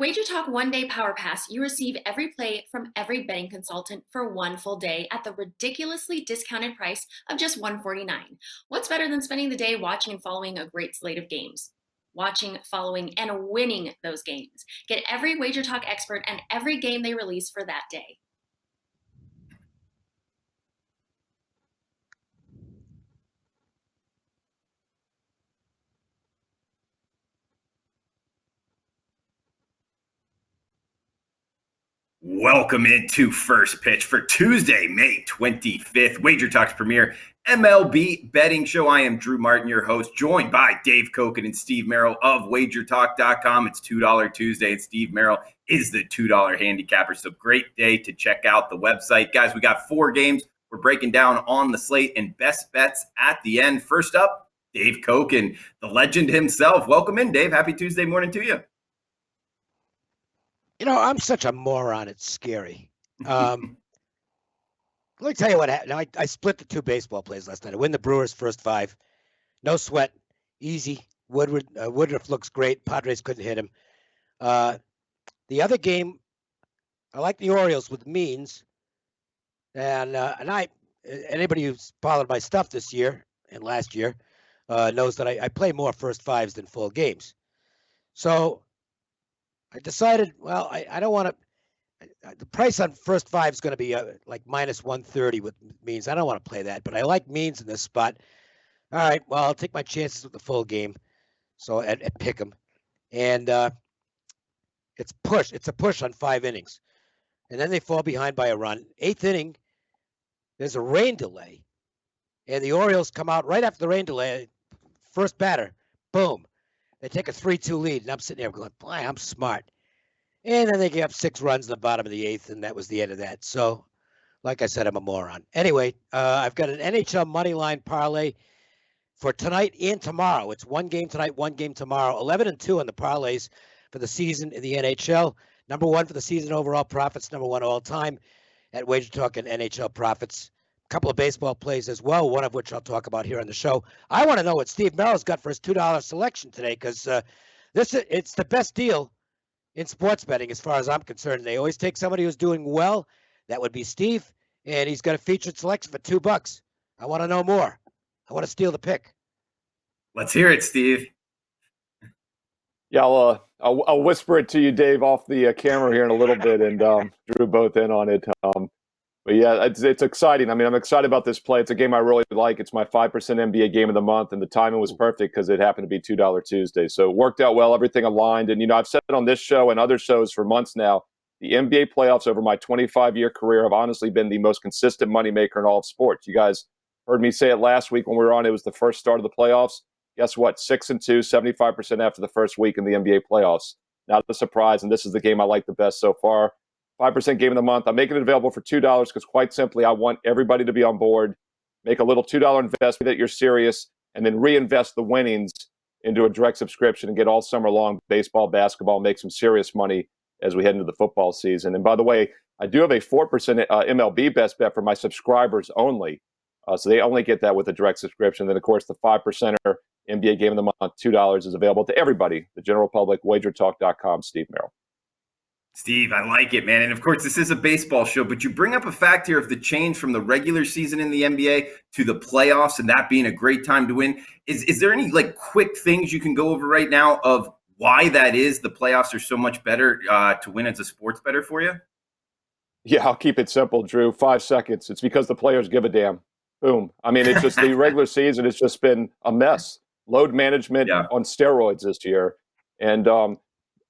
WagerTalk one-day power pass, you receive every play from every betting consultant for one full day at the ridiculously discounted price of just $149. What's better than spending the day watching and following a great slate of games? Watching, following, and winning those games. Get every WagerTalk expert and every game they release for that day. Welcome into First Pitch for Tuesday, May 25th, WagerTalk's premier MLB betting show. I am Drew Martin, your host, joined by Dave Koken and Steve Merrill of WagerTalk.com. It's $2 Tuesday, and Steve Merrill is the $2 handicapper. So great day to check out the website. Guys, we got 4 games we're breaking down on the slate and best bets at the end. First up, Dave Koken, the legend himself. Welcome in, Dave. Happy Tuesday morning to you. You know, I'm such a moron. It's scary. Let me tell you what happened. Now, I split the 2 baseball plays last night. I win the Brewers first 5. No sweat. Easy. Woodruff looks great. Padres couldn't hit him. The other game, I like the Orioles with Means. And anybody who's followed my stuff this year and last year knows that I play more first 5s than full games. So I decided, well, I don't want to. The price on first 5 is going to be like minus 130 with Means. I don't want to play that, but I like Means in this spot. All right, well, I'll take my chances with the full game. So at pick 'em, and it's a push on 5 innings, and then they fall behind by a run. 8th inning, there's a rain delay, and the Orioles come out right after the rain delay. First batter, boom. They take a 3-2 lead, and I'm sitting there going, boy, I'm smart. And then they gave up 6 runs in the bottom of the 8th, and that was the end of that. So, like I said, I'm a moron. Anyway, I've got an NHL money line parlay for tonight and tomorrow. It's 1 game tonight, 1 game tomorrow. 11-2 on the parlays for the season in the NHL. Number 1 for the season overall profits, number 1 all time at WagerTalk and NHL profits. A couple of baseball plays as well, one of which I'll talk about here on the show. I want to know what Steve Merrill's got for his $2 selection today, because it's the best deal in sports betting as far as I'm concerned. They always take somebody who's doing well. That would be Steve, and he's got a featured selection for $2. I want to know more. I want to steal the pick. Let's hear it, Steve. Yeah, I'll whisper it to you, Dave, off the camera here in a little bit, and Drew both in on it. But yeah, it's exciting. I mean, I'm excited about this play. It's a game I really like. It's my 5% NBA game of the month, and the timing was perfect because it happened to be $2 Tuesday. So it worked out well. Everything aligned. And, you know, I've said it on this show and other shows for months now. The NBA playoffs over my 25-year career have honestly been the most consistent moneymaker in all of sports. You guys heard me say it last week when we were on. It was the first start of the playoffs. Guess what? 6-2, 75% after the first week in the NBA playoffs. Not a surprise, and this is the game I like the best so far. 5% game of the month. I'm making it available for $2 because, quite simply, I want everybody to be on board. Make a little $2 investment that you're serious, and then reinvest the winnings into a direct subscription and get all summer long baseball, basketball, make some serious money as we head into the football season. And by the way, I do have a 4% MLB best bet for my subscribers only. So they only get that with a direct subscription. Then, of course, the 5%er NBA game of the month, $2 is available to everybody, the general public, WagerTalk.com, Steve Merrill. Steve, I like it, man. And of course, this is a baseball show, but you bring up a fact here of the change from the regular season in the NBA to the playoffs and that being a great time to win. Is there any like quick things you can go over right now of why that is? The playoffs are so much better to win as a sports bettor for you? Yeah, I'll keep it simple, Drew. 5 seconds. It's because the players give a damn. Boom. I mean, it's just the regular season has just been a mess. Load management on steroids this year. And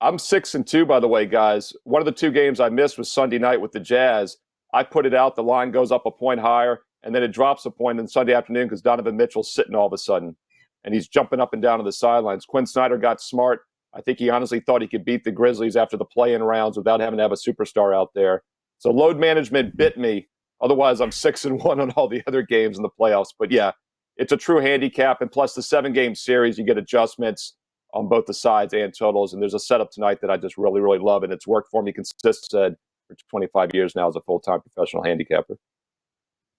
I'm 6-2, by the way, guys. One of the 2 games I missed was Sunday night with the Jazz. I put it out. The line goes up a point higher, and then it drops a point on Sunday afternoon because Donovan Mitchell's sitting all of a sudden, and he's jumping up and down on the sidelines. Quinn Snyder got smart. I think he honestly thought he could beat the Grizzlies after the play-in rounds without having to have a superstar out there. So load management bit me. Otherwise, I'm 6-1 on all the other games in the playoffs. But yeah, it's a true handicap. And plus the 7-game series, you get adjustments on both the sides and totals. And there's a setup tonight that I just really, really love. And it's worked for me consistently for 25 years now as a full-time professional handicapper.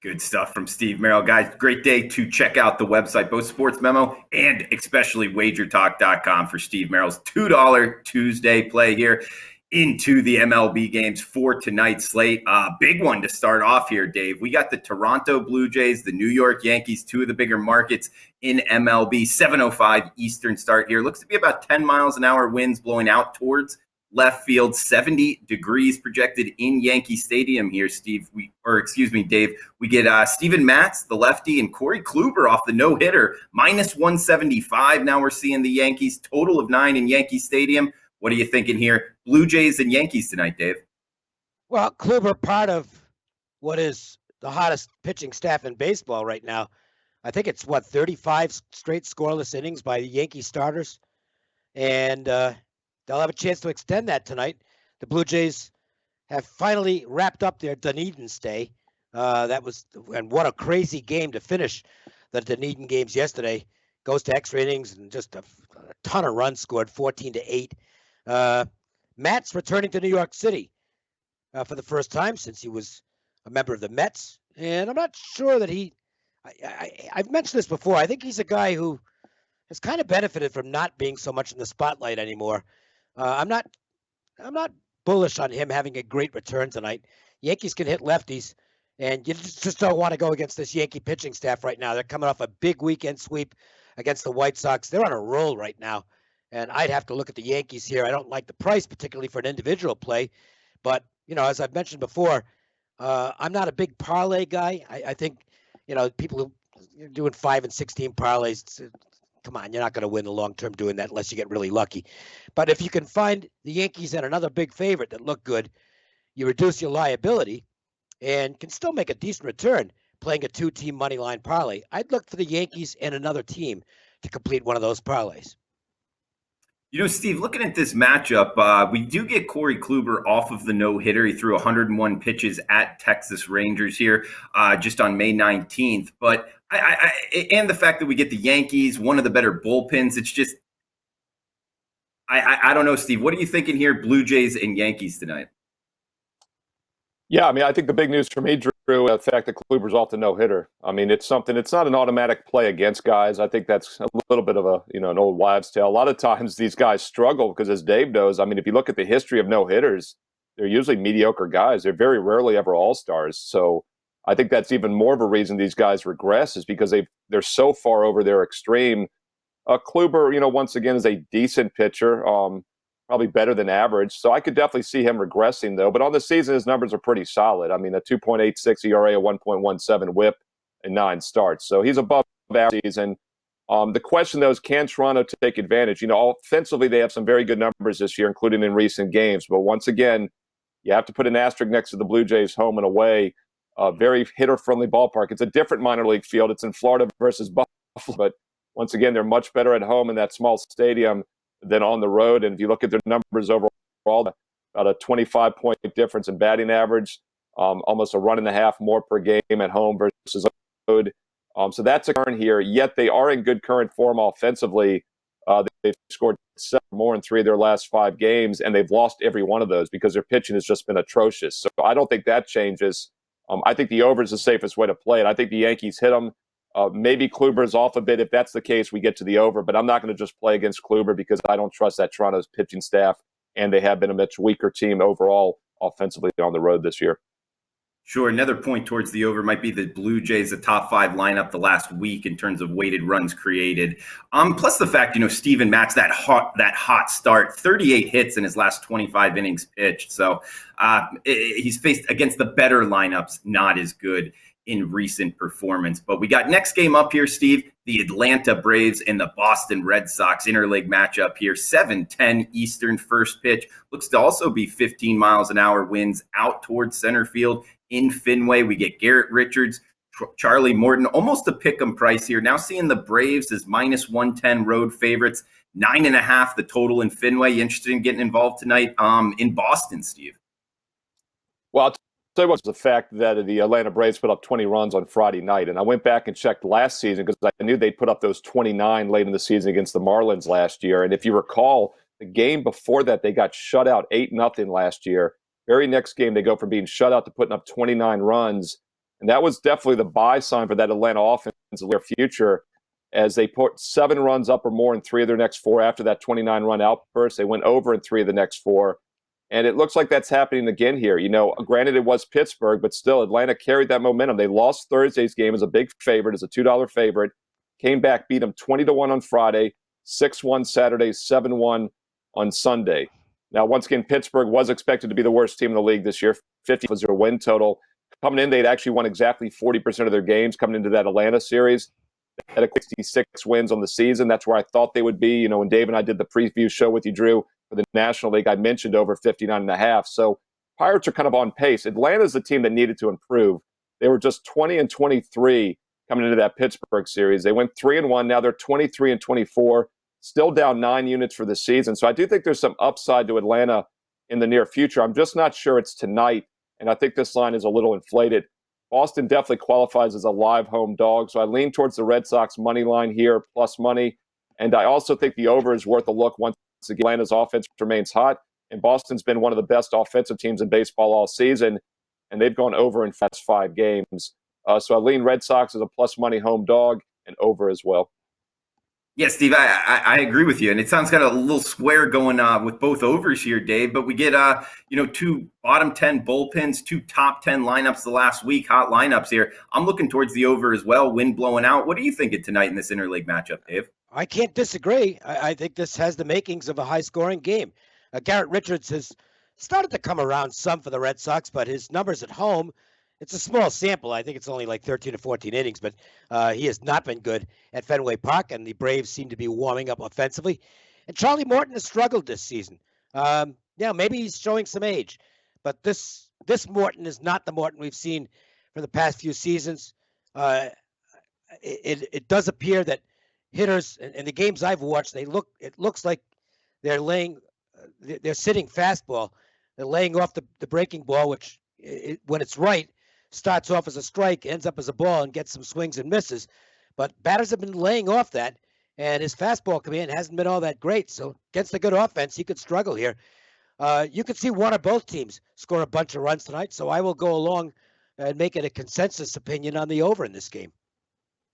Good stuff from Steve Merrill. Guys, great day to check out the website, both Sports Memo and especially WagerTalk.com for Steve Merrill's $2 Tuesday play here into the MLB games for tonight's slate. Big one to start off here, Dave. We got the Toronto Blue Jays, the New York Yankees, two of the bigger markets in MLB. 7:05 Eastern start here. Looks to be about 10 miles an hour winds blowing out towards left field. 70 degrees projected in Yankee Stadium here, Dave. We get Steven Matz, the lefty, and Corey Kluber off the no-hitter. Minus 175. Now we're seeing the Yankees. Total of 9 in Yankee Stadium. What are you thinking here? Blue Jays and Yankees tonight, Dave. Well, Kluber, part of what is the hottest pitching staff in baseball right now. I think it's, 35 straight scoreless innings by the Yankee starters. And they'll have a chance to extend that tonight. The Blue Jays have finally wrapped up their Dunedin stay. And what a crazy game to finish the Dunedin games yesterday. Goes to extra innings and just a ton of runs scored, 14-8. Matt's returning to New York City for the first time since he was a member of the Mets. And I'm not sure that I've mentioned this before. I think he's a guy who has kind of benefited from not being so much in the spotlight anymore. I'm not bullish on him having a great return tonight. Yankees can hit lefties, and you just don't want to go against this Yankee pitching staff right now. They're coming off a big weekend sweep against the White Sox. They're on a roll right now, and I'd have to look at the Yankees here. I don't like the price, particularly for an individual play, but as I've mentioned before, I'm not a big parlay guy. I think people who are doing 5 and 16 parlays. Come on, you're not going to win the long term doing that unless you get really lucky. But if you can find the Yankees and another big favorite that look good, you reduce your liability and can still make a decent return playing a 2-team money line parlay. I'd look for the Yankees and another team to complete one of those parlays. Steve, looking at this matchup, we do get Corey Kluber off of the no-hitter. He threw 101 pitches at Texas Rangers here just on May 19th. But and the fact that we get the Yankees, one of the better bullpens, it's just I don't know, Steve. What are you thinking here, Blue Jays and Yankees tonight? Yeah, I think the big news for me, Drew, the fact that Kluber's off the no-hitter. It's something. It's not an automatic play against guys. I think that's a little bit of an old wives' tale. A lot of times these guys struggle because, as Dave knows, if you look at the history of no-hitters, they're usually mediocre guys. They're very rarely ever all-stars. So I think that's even more of a reason these guys regress is because they're so far over their extreme. Kluber, once again, is a decent pitcher. Probably better than average. So I could definitely see him regressing, though. But on the season, his numbers are pretty solid. A 2.86 ERA, a 1.17 whip, and 9 starts. So he's above average season. The question, though, is can Toronto take advantage? Offensively, they have some very good numbers this year, including in recent games. But once again, you have to put an asterisk next to the Blue Jays home and away. Very hitter-friendly ballpark. It's a different minor league field. It's in Florida versus Buffalo. But once again, they're much better at home in that small stadium than on the road. And if you look at their numbers overall, about a 25-point difference in batting average, almost a run and a half more per game at home versus road. So that's a current here. Yet they are in good current form offensively. They've scored 7 more in 3 of their last 5 games, and they've lost every one of those because their pitching has just been atrocious. So I don't think that changes. I think the over is the safest way to play it. I think the Yankees hit them. Maybe Kluber is off a bit. If that's the case, we get to the over. But I'm not going to just play against Kluber because I don't trust that Toronto's pitching staff, and they have been a much weaker team overall offensively on the road this year. Sure. Another point towards the over might be the Blue Jays, the top 5 lineup the last week in terms of weighted runs created. Plus the fact, Steven Matz, that hot start, 38 hits in his last 25 innings pitched. So he's faced against the better lineups, not as good in recent performance. But we got next game up here, Steve, the Atlanta Braves and the Boston Red Sox interleague matchup here, 7:10 Eastern first pitch. Looks to also be 15 miles an hour winds out towards center field in Fenway. We get Garrett Richards, Charlie Morton, almost a pick'em price here. Now seeing the Braves as minus 110 road favorites, 9.5 the total in Fenway. You interested in getting involved tonight in Boston, Steve? Well, I'll tell you what's the fact that the Atlanta Braves put up 20 runs on Friday night. And I went back and checked last season because I knew they'd put up those 29 late in the season against the Marlins last year. And if you recall, the game before that, they got shut out 8-0 last year. Very next game, they go from being shut out to putting up 29 runs. And that was definitely the buy sign for that Atlanta offense in their future, as they put 7 runs up or more in 3 of their next 4 after that 29-run outburst. They went over in 3 of the next 4. And it looks like that's happening again here. Granted, it was Pittsburgh, but still, Atlanta carried that momentum. They lost Thursday's game as a big favorite, as a $2 favorite. Came back, beat them 20-1 on Friday, 6-1 Saturday, 7-1 on Sunday. Now, once again, Pittsburgh was expected to be the worst team in the league this year. 50 was their win total. Coming in, they'd actually won exactly 40% of their games coming into that Atlanta series. They had 66 wins on the season. That's where I thought they would be. When Dave and I did the preview show with you, Drew, for the National League, I mentioned over 59.5. So Pirates are kind of on pace. Atlanta's the team that needed to improve. They were just 20-23 coming into that Pittsburgh series. They went 3-1. Now they're 23-24, still down 9 units for the season. So I do think there's some upside to Atlanta in the near future. I'm just not sure it's tonight, and I think this line is a little inflated. Boston definitely qualifies as a live home dog, so I lean towards the Red Sox money line here, plus money. And I also think the over is worth a look once again. Atlanta's offense remains hot, and Boston's been one of the best offensive teams in baseball all season, and they've gone over in fast 5 games. So I lean Red Sox as a plus money home dog and over as well. Yeah, Steve, I agree with you, and it sounds kind of a little square going with both overs here, Dave. But we get 2 bottom 10 bullpens, 2 top 10 lineups the last week, hot lineups here. I'm looking towards the over as well. Wind blowing out. What are you thinking tonight in this interleague matchup, Dave? I can't disagree. I think this has the makings of a high-scoring game. Garrett Richards has started to come around some for the Red Sox, but his numbers at home, it's a small sample. I think it's only like 13 or 14 innings, but he has not been good at Fenway Park, and the Braves seem to be warming up offensively. And Charlie Morton has struggled this season. Maybe he's showing some age, but this Morton is not the Morton we've seen for the past few seasons. It does appear that hitters in the games I've watched, it looks like they're sitting fastball. They're laying off the breaking ball, which when it's right, starts off as a strike, ends up as a ball, and gets some swings and misses. But batters have been laying off that, and his fastball command hasn't been all that great. So against a good offense, he could struggle here. You could see one or both teams score a bunch of runs tonight, so I will go along and make it a consensus opinion on the over in this game.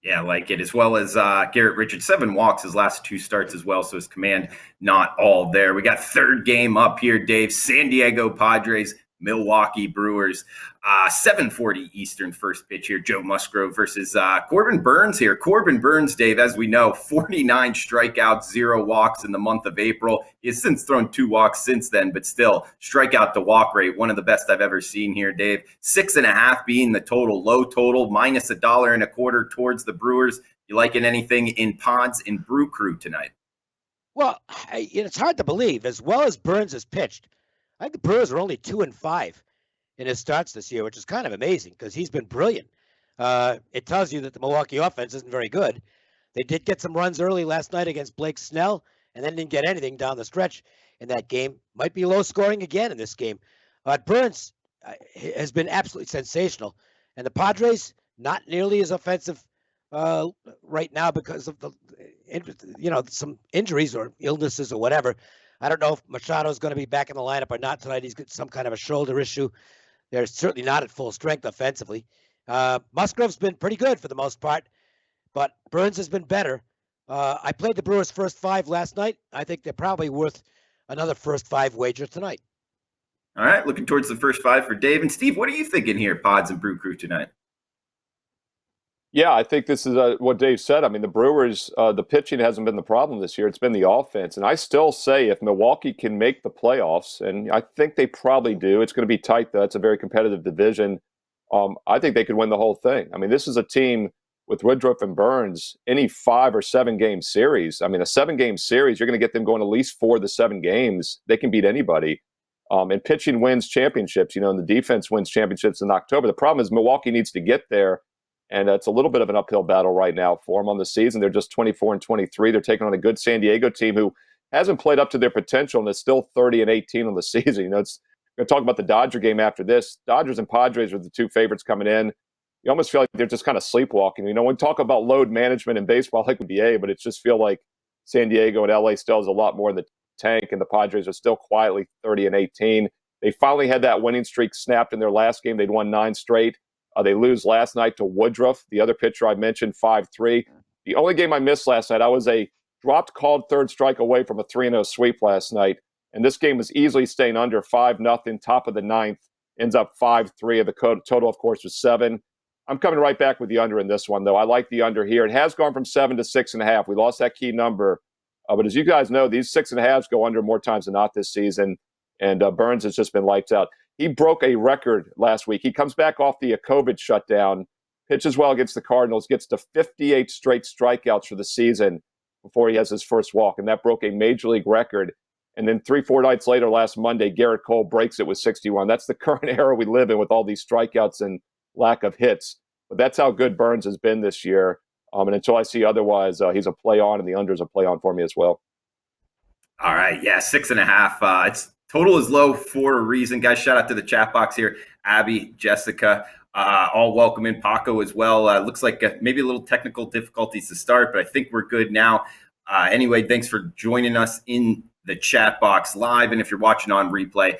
Yeah, I like it, as well as Garrett Richards, 7 walks his last 2 starts as well, so his command not all there. We got third game up here, Dave. San Diego Padres, Milwaukee Brewers, 7:40 Eastern first pitch here. Joe Musgrove versus Corbin Burns here. Corbin Burns, Dave, as we know, 49 strikeouts, 0 walks in the month of April. He has since thrown 2 walks since then, but still, strikeout to walk rate, one of the best I've ever seen here, Dave. 6.5 being the total, low total, minus $1.25 towards the Brewers. You liking anything in pods in Brew Crew tonight? Well, it's hard to believe. As well as Burns has pitched, I think the Brewers are only 2-5 in his starts this year, which is kind of amazing because he's been brilliant. It tells you that the Milwaukee offense isn't very good. They did get some runs early last night against Blake Snell, and then didn't get anything down the stretch in that game. Might be low scoring again in this game. Burns has been absolutely sensational, and the Padres not nearly as offensive right now because of some injuries or illnesses or whatever. I don't know if Machado's going to be back in the lineup or not tonight. He's got some kind of a shoulder issue. They're certainly not at full strength offensively. Musgrove's been pretty good for the most part, but Burns has been better. I played the Brewers' first 5 last night. I think they're probably worth another first 5 wager tonight. All right, looking towards the first 5 for Dave. And Steve, what are you thinking here, Pods and Brew Crew tonight? Yeah, I think this is what Dave said. I mean, the Brewers, the pitching hasn't been the problem this year. It's been the offense. And I still say if Milwaukee can make the playoffs, and I think they probably do, it's going to be tight, though. It's a very competitive division. I think they could win the whole thing. I mean, this is a team with Woodruff and Burns, any 5 or 7 game series. I mean, a 7-game series, you're going to get them going at least 4 of the 7 games. They can beat anybody. And pitching wins championships, and the defense wins championships in October. The problem is Milwaukee needs to get there. And it's a little bit of an uphill battle right now for them on the season. They're just 24-23. They're taking on a good San Diego team who hasn't played up to their potential and is still 30-18 on the season. It's going to talk about the Dodger game after this. Dodgers and Padres are the 2 favorites coming in. You almost feel like they're just kind of sleepwalking. When we talk about load management in baseball, like with the A, but it just feel like San Diego and LA still has a lot more in the tank, and the Padres are still quietly 30-18. They finally had that winning streak snapped in their last game. They'd won 9 straight. They lose last night to Woodruff, the other pitcher I mentioned, 5-3. The only game I missed last night, I was a called third strike away from a 3-0 sweep last night. And this game was easily staying under 5-0, top of the ninth, ends up 5-3. The total, of course, was 7. I'm coming right back with the under in this one, though. I like the under here. It has gone from 7 to 6.5. We lost that key number. But as you guys know, these 6.5s go under more times than not this season. And Burns has just been lights out. He broke a record last week. He comes back off the COVID shutdown, pitches well against the Cardinals, gets to 58 straight strikeouts for the season before he has his first walk. And that broke a major league record. And then 3-4 nights later, last Monday, Garrett Cole breaks it with 61. That's the current era we live in with all these strikeouts and lack of hits. But that's how good Burns has been this year. And until I see otherwise, he's a play on, and the under's a play on for me as well. All right. Yeah, 6.5. It's total is low for a reason. Guys, shout out to the chat box here. Abby, Jessica, all welcome in. Paco as well. Looks like maybe a little technical difficulties to start, but I think we're good now. Anyway, thanks for joining us in the chat box live. And if you're watching on replay,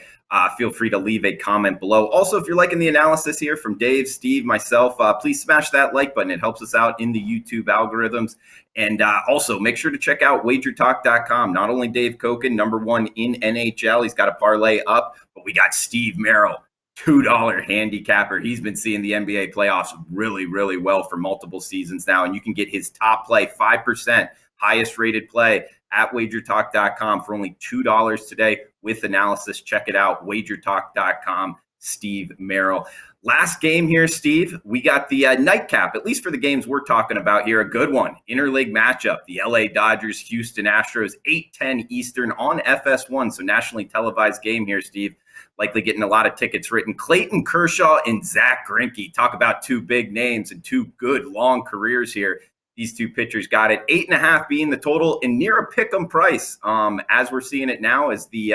feel free to leave a comment below. Also, if you're liking the analysis here from Dave, Steve, myself, please smash that like button. It helps us out in the YouTube algorithms. And also make sure to check out WagerTalk.com. Not only Dave Koken, #1 in NHL. He's got a parlay up, but we got Steve Merrill, $2 handicapper. He's been seeing the NBA playoffs really, really well for multiple seasons now. And you can get his top play, 5%, highest rated play at WagerTalk.com for only $2 today with analysis. Check it out, WagerTalk.com, Steve Merrill. Last game here, Steve, we got the nightcap, at least for the games we're talking about here, a good one. Interleague matchup, the LA Dodgers, Houston Astros, 8:10 Eastern on FS1, so nationally televised game here, Steve. Likely getting a lot of tickets written. Clayton Kershaw and Zach Greinke. Talk about two big names and two good long careers here. These two pitchers got it. 8.5 being the total and near a pick'em price. As we're seeing it now, as the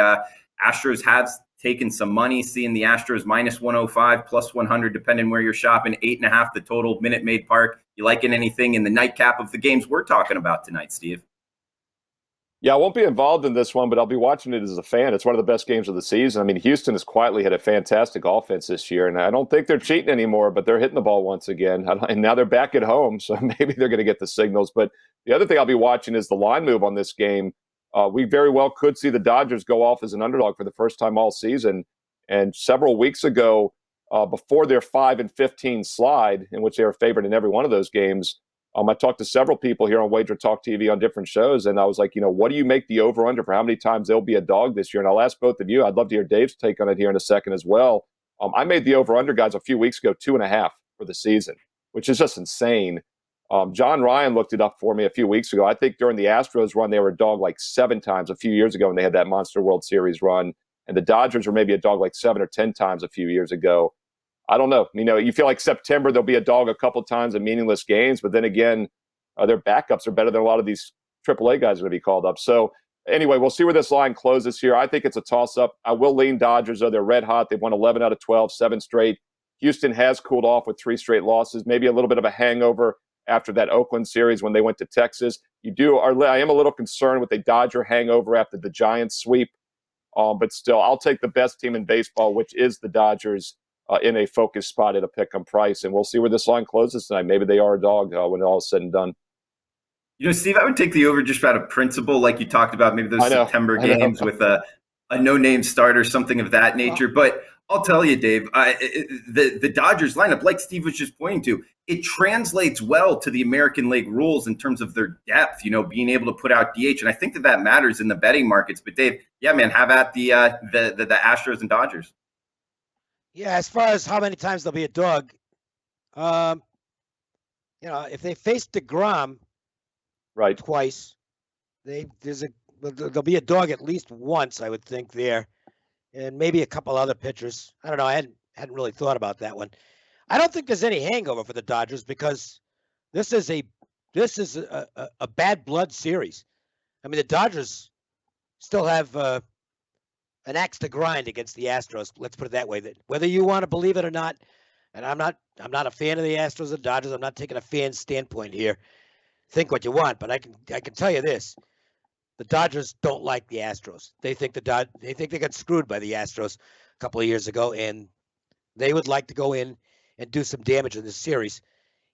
Astros have taken some money, seeing the Astros -105, +100, depending where you're shopping. 8.5 the total. Minute Maid Park. You liking anything in the nightcap of the games we're talking about tonight, Steve? Yeah, I won't be involved in this one, but I'll be watching it as a fan. It's one of the best games of the season. I mean, Houston has quietly had a fantastic offense this year, and I don't think they're cheating anymore, but they're hitting the ball once again. And now they're back at home, so maybe they're going to get the signals. But the other thing I'll be watching is the line move on this game. We very well could see the Dodgers go off as an underdog for the first time all season. And several weeks ago, before their 5-15 slide, in which they were favored in every one of those games, I talked to several people here on Wager Talk TV on different shows, and I was like, what do you make the over-under for how many times they'll be a dog this year? And I'll ask both of you. I'd love to hear Dave's take on it here in a second as well. I made the over-under, guys, a few weeks ago, 2.5 for the season, which is just insane. John Ryan looked it up for me a few weeks ago. I think during the Astros run, they were a dog like 7 times a few years ago when they had that Monster World Series run. And the Dodgers were maybe a dog like 7 or 10 times a few years ago. I don't know. You feel like September, there'll be a dog a couple times in meaningless games, but then again, their backups are better than a lot of these AAA guys are going to be called up. So anyway, we'll see where this line closes here. I think it's a toss-up. I will lean Dodgers, though. They're red hot. They've won 11 out of 12, 7 straight. Houston has cooled off with 3 straight losses, maybe a little bit of a hangover after that Oakland series when they went to Texas. I am a little concerned with a Dodger hangover after the Giants sweep, but still, I'll take the best team in baseball, which is the Dodgers, in a focused spot at a pick-em price. And we'll see where this line closes tonight. Maybe they are a dog when all is said and done. Steve, I would take the over just out of principle, like you talked about, maybe those September games with a no-name starter, something of that nature. But I'll tell you, Dave, the Dodgers lineup, like Steve was just pointing to, it translates well to the American League rules in terms of their depth, being able to put out DH. And I think that matters in the betting markets. But Dave, yeah, man, have at the Astros and Dodgers. Yeah, as far as how many times they'll be a dog, if they face DeGrom right twice, there'll be a dog at least once, I would think, there, and maybe a couple other pitchers. I don't know. I hadn't really thought about that one. I don't think there's any hangover for the Dodgers because this is a bad blood series. I mean, the Dodgers still have an axe to grind against the Astros. Let's put it that way. That whether you want to believe it or not, and I'm not a fan of the Astros or Dodgers. I'm not taking a fan standpoint here. Think what you want, but I can tell you this: the Dodgers don't like the Astros. They think they got screwed by the Astros a couple of years ago, and they would like to go in and do some damage in this series.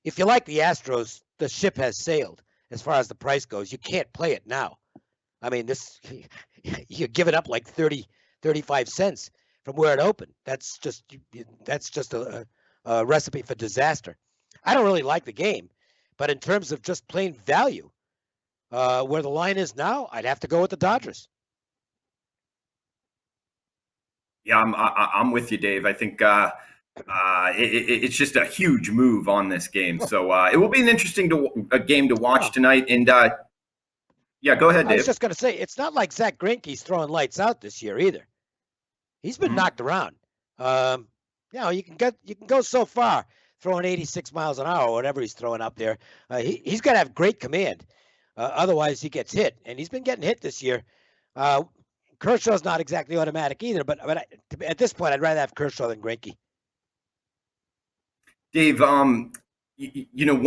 If you like the Astros, the ship has sailed as far as the price goes. You can't play it now. I mean, you're giving up like 30, 35 cents from where it opened. That's just a recipe for disaster. I don't really like the game, but in terms of just plain value, where the line is now, I'd have to go with the Dodgers. Yeah, I'm with you, Dave. I think it's just a huge move on this game. So it will be an interesting game to watch tonight. And yeah, go ahead, Dave. I was just going to say, it's not like Zach Greinke's throwing lights out this year either. He's been knocked around. You can go so far throwing 86 miles an hour or whatever he's throwing up there. He's got to have great command. Otherwise, he gets hit. And he's been getting hit this year. Kershaw's not exactly automatic either, but at this point, I'd rather have Kershaw than Greinke. Dave, one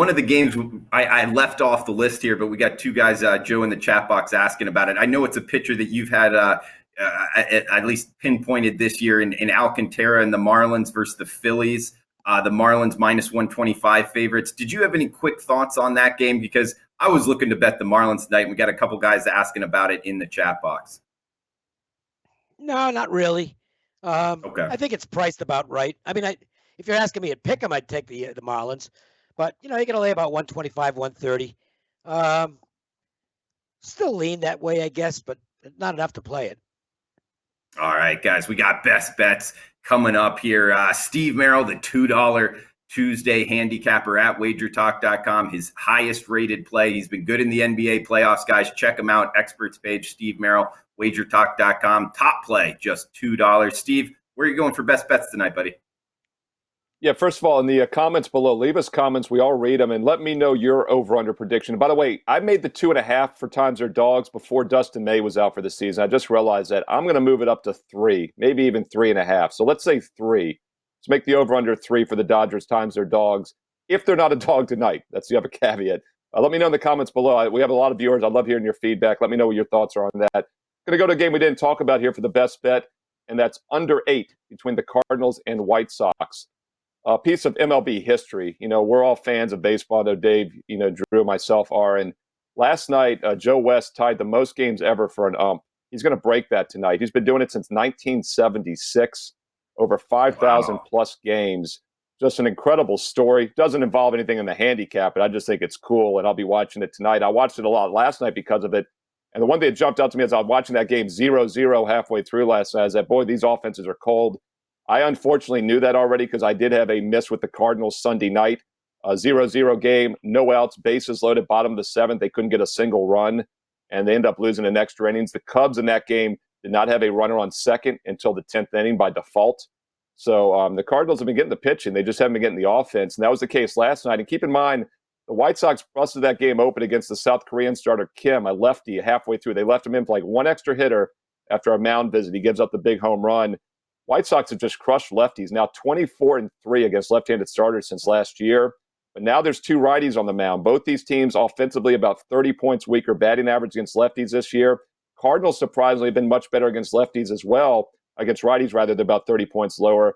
of the games I left off the list here, but we got two guys, Joe in the chat box, asking about it. I know it's a pitcher that you've had at least pinpointed this year in Alcantara and the Marlins versus the Phillies. The Marlins minus 125 favorites. Did you have any quick thoughts on that game? Because I was looking to bet the Marlins tonight, and we got a couple guys asking about it in the chat box. No, not really. Okay. I think it's priced about right. I mean, if you're asking me to pick them, I'd take the Marlins. But, you're going to lay about 125, 130. Still lean that way, I guess, but not enough to play it. All right, guys, we got best bets coming up here. Steve Merrill, the $2 Tuesday handicapper at WagerTalk.com, his highest rated play. He's been good in the NBA playoffs, guys. Check him out. Experts page, Steve Merrill, WagerTalk.com. Top play, just $2. Steve, where are you going for best bets tonight, buddy? Yeah, first of all, in the comments below, leave us comments. We all read them, and let me know your over-under prediction. By the way, I made the 2.5 for times their dogs before Dustin May was out for the season. I just realized that I'm going to move it up to 3, maybe even 3.5. So let's say 3. Let's make the over-under 3 for the Dodgers times their dogs, if they're not a dog tonight. That's the other caveat. Let me know in the comments below. We have a lot of viewers. I love hearing your feedback. Let me know what your thoughts are on that. Going to go to a game we didn't talk about here for the best bet, and that's under 8 between the Cardinals and White Sox. A piece of MLB history. We're all fans of baseball, though Dave, Drew, and myself are. And last night, Joe West tied the most games ever for an ump. He's going to break that tonight. He's been doing it since 1976, over 5,000 plus games. Just an incredible story. Doesn't involve anything in the handicap, but I just think it's cool, and I'll be watching it tonight. I watched it a lot last night because of it. And the one thing that jumped out to me as I was watching that game 0-0 halfway through last night is that, boy, these offenses are cold. I unfortunately knew that already because I did have a miss with the Cardinals Sunday night. 0-0 game, no outs, bases loaded, bottom of the 7th. They couldn't get a single run, and they end up losing in extra innings. The Cubs in that game did not have a runner on second until the 10th inning by default. So the Cardinals have been getting the pitching. They just haven't been getting the offense, and that was the case last night. And keep in mind, the White Sox busted that game open against the South Korean starter Kim, a lefty, halfway through. They left him in for like one extra hitter after a mound visit. He gives up the big home run. White Sox have just crushed lefties, now 24-3 against left-handed starters since last year. But now there's 2 righties on the mound. Both these teams offensively about 30 points weaker batting average against lefties this year. Cardinals surprisingly have been much better against lefties as well, against righties rather, they're about 30 points lower.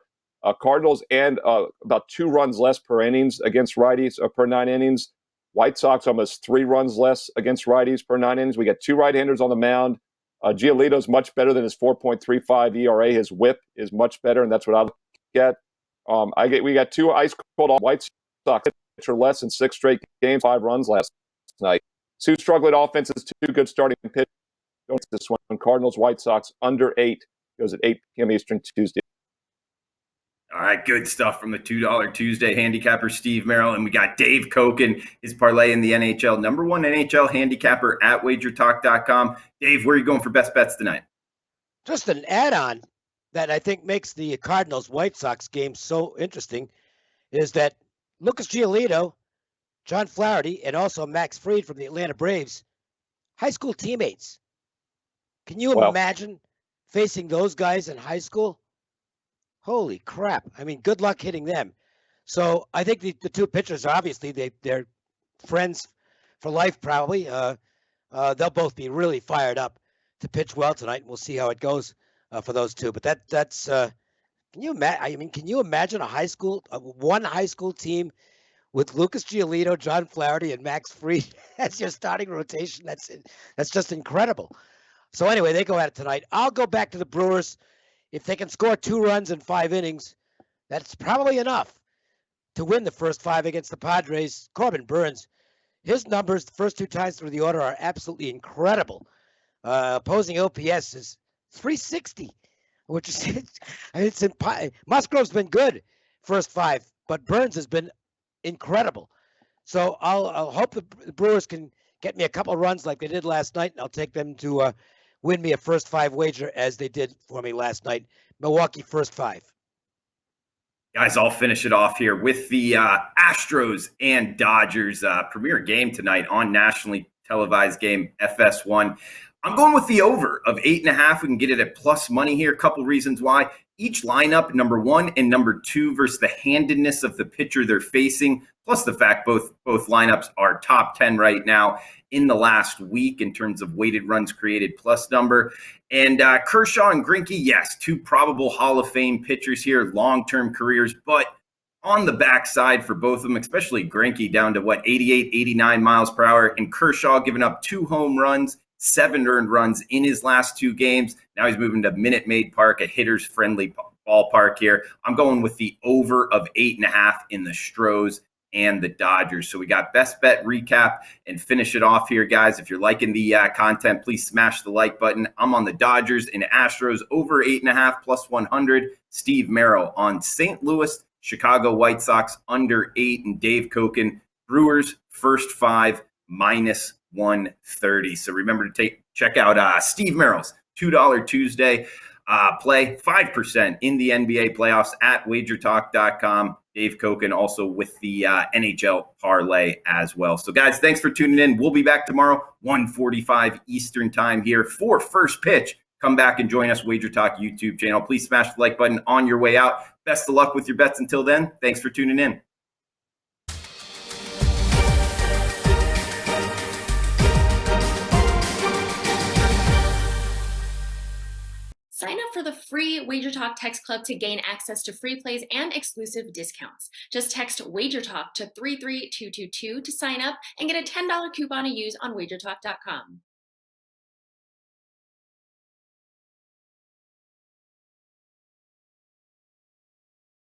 Cardinals and about 2 runs less per innings against righties per 9 innings. White Sox almost 3 runs less against righties per 9 innings. We got 2 right-handers on the mound. Giolito's much better than his 4.35 ERA. His whip is much better, and that's what I look at. We got 2 ice-cold White Sox pitcher less in 6 straight games, 5 runs last night. 2 struggling offenses, 2 good starting pitchers. This one, Cardinals, White Sox, under 8. Goes at 8 p.m. Eastern Tuesday. All right, good stuff from the $2 Tuesday handicapper, Steve Merrill. And we got Dave Koken, his parlay in the NHL, number 1 NHL handicapper at WagerTalk.com. Dave, where are you going for best bets tonight? Just an add-on that I think makes the Cardinals-White Sox game so interesting is that Lucas Giolito, John Flaherty, and also Max Fried from the Atlanta Braves, high school teammates. Can you imagine facing those guys in high school? Holy crap. I mean, good luck hitting them. So I think the 2 pitchers, obviously, they're friends for life probably. They'll both be really fired up to pitch well tonight, and we'll see how it goes for those 2. But that's Can you imagine? I mean, can you imagine one high school team with Lucas Giolito, John Flaherty, and Max Fried as your starting rotation? That's just incredible. So anyway, they go at it tonight. I'll go back to the Brewers. If they can score 2 runs in 5 innings, that's probably enough to win the first 5 against the Padres. Corbin Burns, his numbers the first 2 times through the order are absolutely incredible. Opposing OPS is 360, which is Musgrove's been good first 5, but Burns has been incredible. So I'll hope the Brewers can get me a couple runs like they did last night, and I'll take them to win me a first 5 wager as they did for me last night. Milwaukee first 5. Guys, I'll finish it off here with the Astros and Dodgers premier game tonight on nationally televised game FS1. I'm going with the over of 8.5. We can get it at plus money here. A couple reasons why. Each lineup, number 1 and number 2, versus the handedness of the pitcher they're facing, plus the fact both lineups are top 10 right now in the last week in terms of weighted runs created plus number. And Kershaw and Greinke, yes, 2 probable Hall of Fame pitchers here, long-term careers, but on the backside for both of them, especially Greinke down to 88, 89 miles per hour, and Kershaw giving up 2 home runs, 7 earned runs in his last 2 games. Now he's moving to Minute Maid Park, a hitter's friendly ballpark here. I'm going with the over of 8.5 in the Stros and the Dodgers. So we got best bet recap and finish it off here, guys. If you're liking the content, please smash the like button. I'm on the Dodgers and Astros over 8.5 plus 100. Steve Merrill on St. Louis, Chicago White Sox under 8, and Dave Koken, Brewers first 5 minus 130. So remember to check out Steve Merrill's $2 Tuesday play, 5% in the NBA playoffs at WagerTalk.com. Dave Koken also with the NHL parlay as well. So guys, thanks for tuning in. We'll be back tomorrow, 1:45 Eastern time here for First Pitch. Come back and join us, Wager Talk YouTube channel. Please smash the like button on your way out. Best of luck with your bets until then. Thanks for tuning in. Sign up for the free Wager Talk text club to gain access to free plays and exclusive discounts. Just text Wager Talk to 33222 to sign up and get a $10 coupon to use on WagerTalk.com.